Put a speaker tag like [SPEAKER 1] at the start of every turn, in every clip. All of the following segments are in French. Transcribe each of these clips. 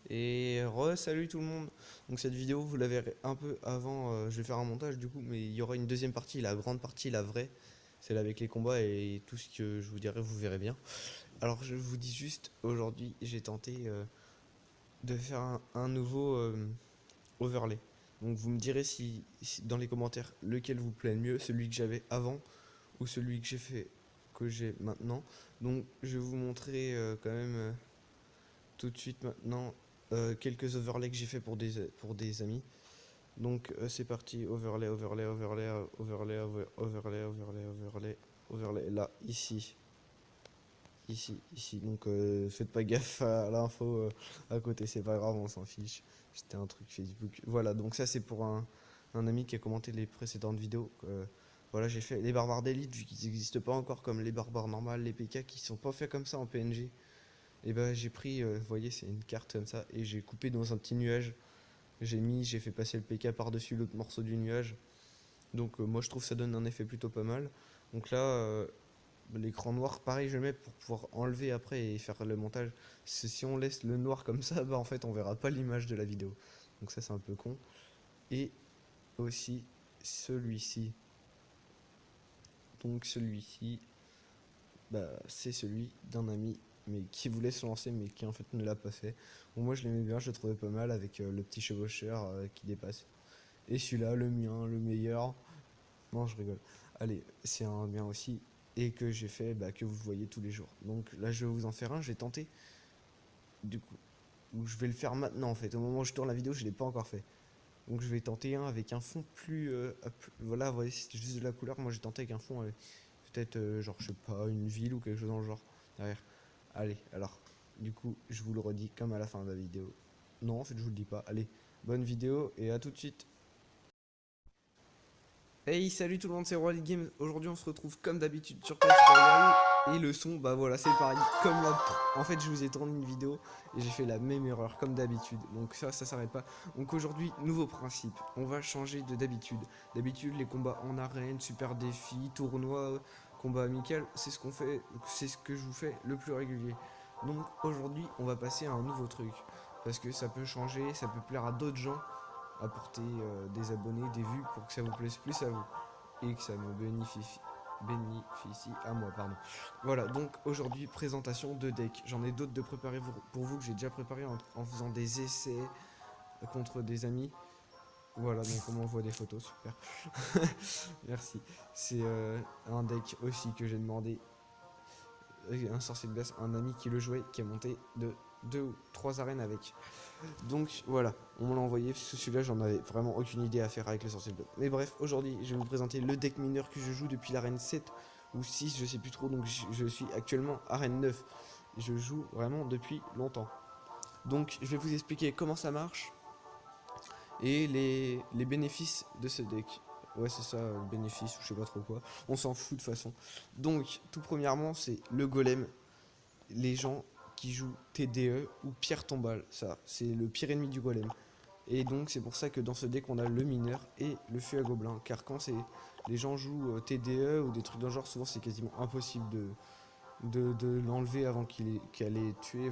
[SPEAKER 1] Et salut tout le monde. Donc cette vidéo vous la verrez un peu avant, je vais faire un montage du coup, mais il y aura une deuxième partie, la grande partie, la vraie, celle avec les combats et tout ce que je vous dirai, vous verrez bien. Alors je vous dis juste, aujourd'hui j'ai tenté de faire un nouveau overlay. Donc vous me direz si dans les commentaires lequel vous plaît le mieux, celui que j'avais avant ou celui que j'ai fait, que j'ai maintenant. Donc je vais vous montrer quand même tout de suite maintenant quelques overlays que j'ai fait pour des amis. Donc c'est parti, overlay, overlay, overlay, overlay, overlay, overlay, overlay, overlay, là, ici, ici. Donc faites pas gaffe à l'info à côté, c'est pas grave, on s'en fiche. C'était un truc Facebook. Voilà, donc ça c'est pour un ami qui a commenté les précédentes vidéos. Voilà, j'ai fait les barbares d'élite, vu qu'ils n'existent pas encore comme les barbares normales, les PK qui sont pas faits comme ça en PNG. Et ben j'ai pris, vous voyez, c'est une carte comme ça, et j'ai coupé dans un petit nuage. J'ai fait passer le PK par-dessus l'autre morceau du nuage. Donc moi je trouve que ça donne un effet plutôt pas mal. Donc là, l'écran noir, pareil, je le mets pour pouvoir enlever après et faire le montage. Si on laisse le noir comme ça, bah en fait on verra pas l'image de la vidéo. Donc ça c'est un peu con. Et aussi celui-ci. Donc celui-ci, bah, c'est celui d'un ami mais qui voulait se lancer mais qui en fait ne l'a pas fait. Bon, moi je l'aimais bien, je le trouvais pas mal avec le petit chevaucheur qui dépasse. Et celui-là, le mien, le meilleur. Non, je rigole. Allez, c'est un bien aussi. Et que j'ai fait, bah, que vous voyez tous les jours. Donc là, je vais vous en faire un. J'ai tenté. Du coup, ou je vais le faire maintenant en fait. Au moment où je tourne la vidéo, je ne l'ai pas encore fait. Donc je vais tenter un avec un fond plus. Voilà, vous voyez, c'est juste de la couleur. Moi, j'ai tenté avec un fond. Peut-être, genre, je sais pas, une ville ou quelque chose dans le genre. Derrière. Allez, alors. Du coup, je vous le redis comme à la fin de la vidéo. Non, en fait, je vous le dis pas. Allez, bonne vidéo et à tout de suite. Hey, salut tout le monde, c'est Royal Games. Aujourd'hui, on se retrouve comme d'habitude sur Clash Royale. Et le son, bah voilà, c'est pareil. Comme la. En fait, je vous ai tourné une vidéo et j'ai fait la même erreur, comme d'habitude. Donc, ça s'arrête pas. Donc, aujourd'hui, nouveau principe. On va changer de d'habitude. D'habitude, les combats en arène, super défi, tournoi, combat amical, c'est ce qu'on fait. C'est ce que je vous fais le plus régulier. Donc, aujourd'hui, on va passer à un nouveau truc. Parce que ça peut changer, ça peut plaire à d'autres gens apporter des abonnés, des vues pour que ça vous plaise plus à vous et que ça me bénéficie à moi, pardon. Voilà, donc aujourd'hui, présentation de deck. J'en ai d'autres de préparer pour vous que j'ai déjà préparé en faisant des essais contre des amis. Voilà, donc on m'envoie des photos, super. Merci. C'est un deck aussi que j'ai demandé. Un sorcier de glace, un ami qui le jouait, qui a monté de 2 ou 3 arènes avec. Donc voilà, on me l'a envoyé parce que celui-là j'en avais vraiment aucune idée à faire avec les sorciers bleus. Mais bref, aujourd'hui je vais vous présenter le deck mineur que je joue depuis l'arène 7 ou 6, je sais plus trop, donc je suis actuellement arène 9. Je joue vraiment depuis longtemps. Donc je vais vous expliquer comment ça marche et les bénéfices de ce deck. Ouais c'est ça, le bénéfice ou je sais pas trop quoi. On s'en fout de toute façon. Donc tout premièrement c'est le golem. Les gens qui jouent TDE ou pierre tombale, ça c'est le pire ennemi du golem. Et donc c'est pour ça que dans ce deck on a le mineur et le feu à gobelin. Car quand les gens jouent TDE ou des trucs dans le genre, souvent c'est quasiment impossible de l'enlever avant qu'elle ait tué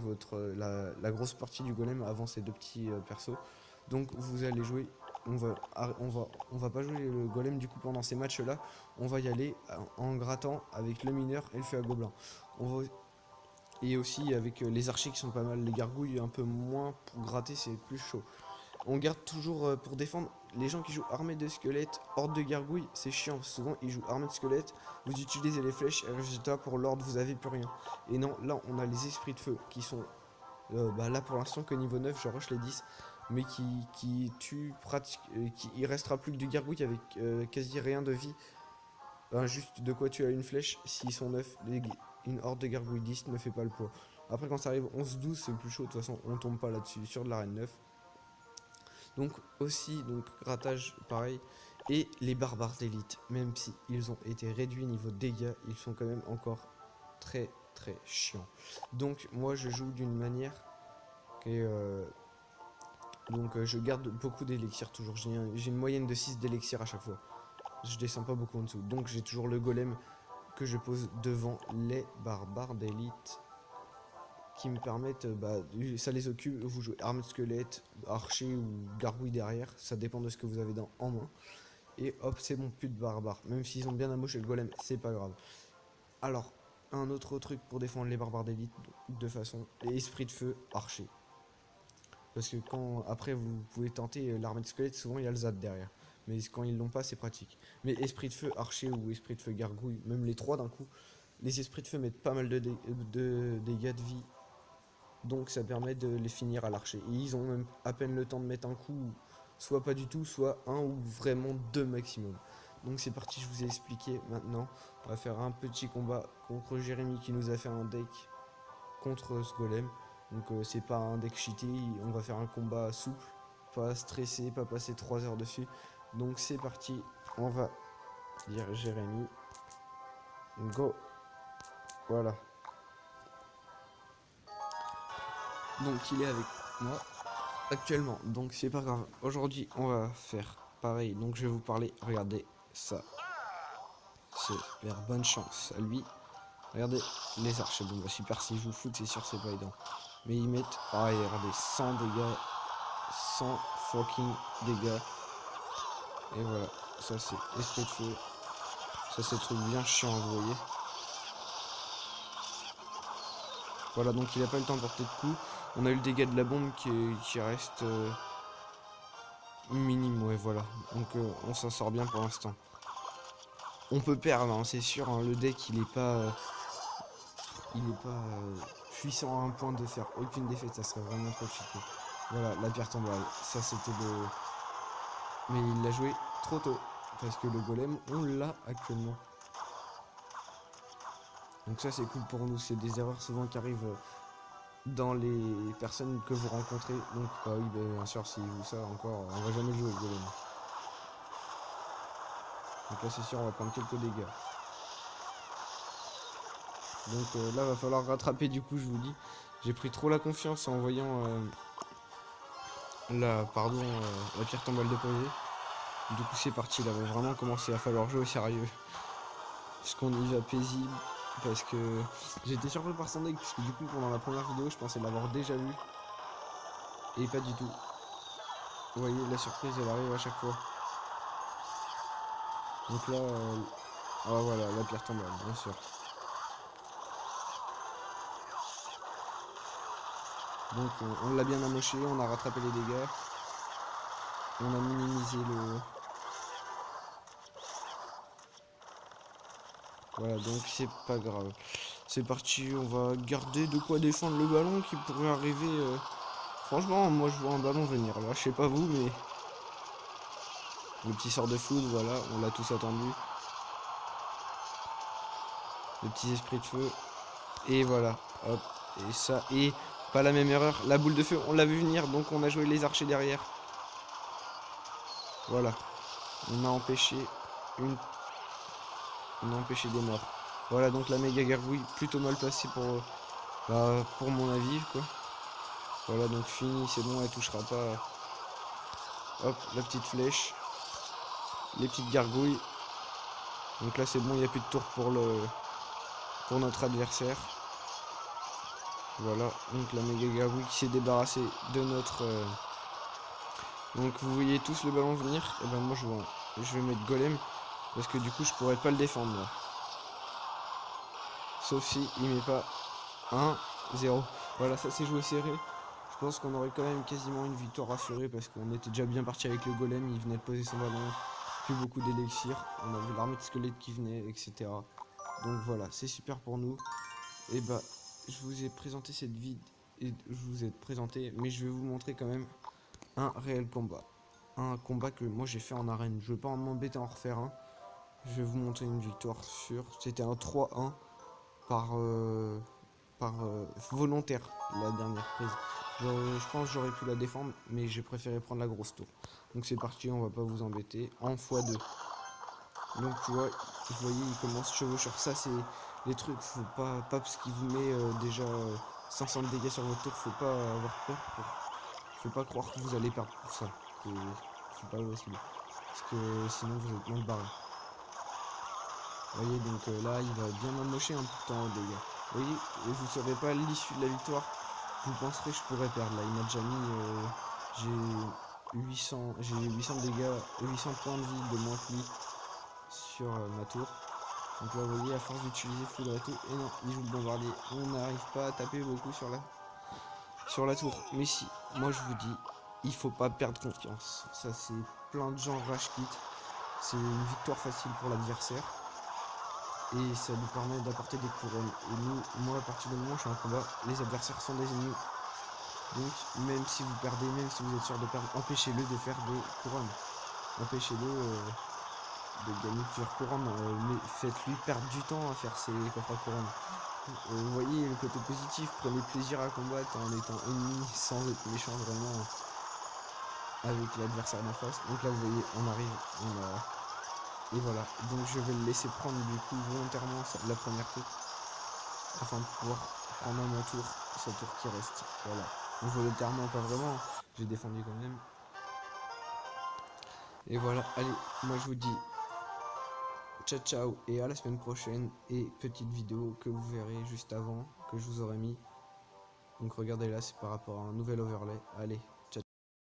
[SPEAKER 1] la grosse partie du golem avant ces deux petits persos. Donc vous allez jouer, on va pas jouer le golem du coup pendant ces matchs là. On va y aller en grattant avec le mineur et le feu à gobelin. On va, et aussi avec les archers qui sont pas mal, les gargouilles un peu moins pour gratter, c'est plus chaud. On garde toujours pour défendre les gens qui jouent armés de squelettes, horde de gargouilles, c'est chiant, souvent ils jouent armés de squelettes, vous utilisez les flèches et résultat pour l'ordre vous avez plus rien. Et non, là on a les esprits de feu qui sont bah, là pour l'instant que niveau 9, je rush les 10, mais qui tuent il restera plus que du gargouille avec quasi rien de vie. Juste de quoi tu as une flèche, s'ils sont 9, une horde de gargouilles 10 ne fait pas le poids. Après quand ça arrive 11-12 c'est plus chaud, de toute façon on tombe pas là-dessus, sur de l'arène 9. Donc aussi, donc grattage pareil. Et les barbares d'élite, même si ils ont été réduits niveau dégâts, ils sont quand même encore très très chiants. Donc moi je joue d'une manière qui est... donc je garde beaucoup d'élixirs toujours. J'ai une moyenne de 6 d'élixirs à chaque fois. Je descends pas beaucoup en dessous. Donc j'ai toujours le golem que je pose devant les barbares d'élite. qui me permettent, ça les occupe, vous jouez arme squelette, archer ou gargouille derrière, ça dépend de ce que vous avez en main. Et hop, c'est bon, plus de barbares. Même s'ils ont bien amoché le golem, c'est pas grave. Alors, un autre truc pour défendre les barbares d'élite, de façon, les esprits de feu, archer. Parce que quand, après, vous pouvez tenter l'armée de squelette, souvent il y a le ZAD derrière. Mais quand ils l'ont pas, c'est pratique. Mais esprit de feu, archer ou esprit de feu, gargouille, même les trois d'un coup, les esprits de feu mettent pas mal de dégâts de vie. Donc ça permet de les finir à l'archer. Et ils ont même à peine le temps de mettre un coup, soit pas du tout, soit un ou vraiment deux maximum. Donc c'est parti, je vous ai expliqué. Maintenant, on va faire un petit combat contre Jérémy qui nous a fait un deck contre ce golem. Donc c'est pas un deck cheaté, on va faire un combat souple, pas stressé, pas passer 3 heures dessus. Donc c'est parti, on va dire Jérémy. Go. Voilà. Donc il est avec moi actuellement, donc c'est pas grave. Aujourd'hui on va faire pareil, donc je vais vous parler, regardez ça. Super, bonne chance à lui. Regardez les archers, bon bah super, s'ils jouent foot c'est sûr c'est pas aidant. Mais ils mettent, pareil, regardez, 100 dégâts, 100 fucking dégâts. Et voilà, ça c'est esprit de feu. Ça c'est truc bien chiant, vous voyez. Voilà, donc il a pas eu le temps de porter de coups. On a eu le dégât de la bombe qui reste minime, ouais, voilà. Donc on s'en sort bien pour l'instant. On peut perdre, hein, c'est sûr, hein, le deck il est pas puissant à un point de faire aucune défaite, ça serait vraiment trop cheaté. Voilà, la pierre tombale, ça c'était le... Mais il l'a joué trop tôt, parce que le golem, on l'a actuellement. Donc ça c'est cool pour nous, c'est des erreurs souvent qui arrivent dans les personnes que vous rencontrez. Donc bah oui, bah, bien sûr, s'ils jouent ça encore, on va jamais jouer le golem. Donc là c'est sûr, on va prendre quelques dégâts. Donc là va falloir rattraper, du coup je vous dis. J'ai pris trop la confiance en voyant la pierre tombale de posée. Du coup c'est parti, là va vraiment commencer à falloir jouer sérieux. Parce qu'on y va paisible. Parce que j'ai été surpris par son deck, puisque du coup pendant la première vidéo je pensais l'avoir déjà vu. Et pas du tout. Vous voyez, la surprise elle arrive à chaque fois. Donc là, ah voilà, la pierre tombale, bien sûr. Donc on l'a bien amoché, on a rattrapé les dégâts. On a minimisé le... Voilà, donc c'est pas grave. C'est parti, on va garder de quoi défendre le ballon qui pourrait arriver... Franchement, moi je vois un ballon venir là, je sais pas vous, mais... Le petit sort de foot, voilà, on l'a tous attendu. Le petit esprit de feu. Et voilà, hop, et ça, et... Pas la même erreur, la boule de feu, on l'a vu venir, donc on a joué les archers derrière. Voilà, on a empêché une... On a empêché des morts. Voilà, donc la méga gargouille, plutôt mal passée pour mon avis, quoi. Voilà, donc fini, c'est bon, elle touchera pas. Hop, la petite flèche. Les petites gargouilles. Donc là, c'est bon, il n'y a plus de tour pour notre adversaire. Voilà, donc la méga gargouille qui s'est débarrassée de notre... Donc vous voyez tous le ballon venir. Et ben moi, je vais mettre golem. Parce que du coup, je pourrais pas le défendre, là. Sauf si il met pas 1-0. Voilà, ça c'est joué serré. Je pense qu'on aurait quand même quasiment une victoire assurée parce qu'on était déjà bien parti avec le golem, il venait de poser son ballon, plus beaucoup d'élixir, on avait l'armée de squelettes qui venait, etc. Donc voilà, c'est super pour nous. Et bah, je vous ai présenté cette vidéo, et je vous ai présenté, mais je vais vous montrer quand même un réel combat. Un combat que moi j'ai fait en arène, je vais pas m'embêter à en refaire un. Je vais vous montrer une victoire sûre, c'était un 3-1 par volontaire la dernière prise. Je pense que j'aurais pu la défendre, mais j'ai préféré prendre la grosse tour. Donc c'est parti, on va pas vous embêter. En x2. Donc tu vois, vous voyez, il commence chevaucheur. Ça c'est les trucs, faut pas parce qu'il vous met déjà 500 de dégâts sur votre tour, faut pas avoir peur. Faut pas croire que vous allez perdre pour ça. C'est pas possible. Parce que sinon vous êtes mal barré. Vous voyez, donc là il va bien m'amocher un peu de temps aux dégâts. Oui, et vous saurez pas l'issue de la victoire. Vous penserez que je pourrais perdre là. Il m'a déjà mis. J'ai 800 dégâts, 800 points de vie de moins que lui sur ma tour. Donc là, vous voyez, à force d'utiliser foudre et tout, et non, il joue le bombardier. On n'arrive pas à taper beaucoup sur la tour. Mais si, moi je vous dis, il faut pas perdre confiance. Ça, c'est plein de gens rage quit. C'est une victoire facile pour l'adversaire. Et ça nous permet d'apporter des couronnes. Et nous, moi, à partir du moment où je suis en combat, les adversaires sont des ennemis. Donc, même si vous perdez, même si vous êtes sûr de perdre, empêchez-le de faire des couronnes. Empêchez-le de gagner plusieurs couronnes. Mais faites-lui perdre du temps à faire ses coffres à couronnes. Vous voyez le côté positif, prenez plaisir à combattre en étant ennemi sans être méchant vraiment avec l'adversaire d'en face. Donc là vous voyez on arrive, et voilà. Donc je vais le laisser prendre du coup volontairement la première tour afin de pouvoir prendre à mon tour sa tour qui reste. Voilà. Donc volontairement pas vraiment, j'ai défendu quand même. Et voilà, allez, moi je vous dis ciao ciao et à la semaine prochaine et petite vidéo que vous verrez juste avant que je vous aurais mis. Donc regardez là, c'est par rapport à un nouvel overlay. Allez,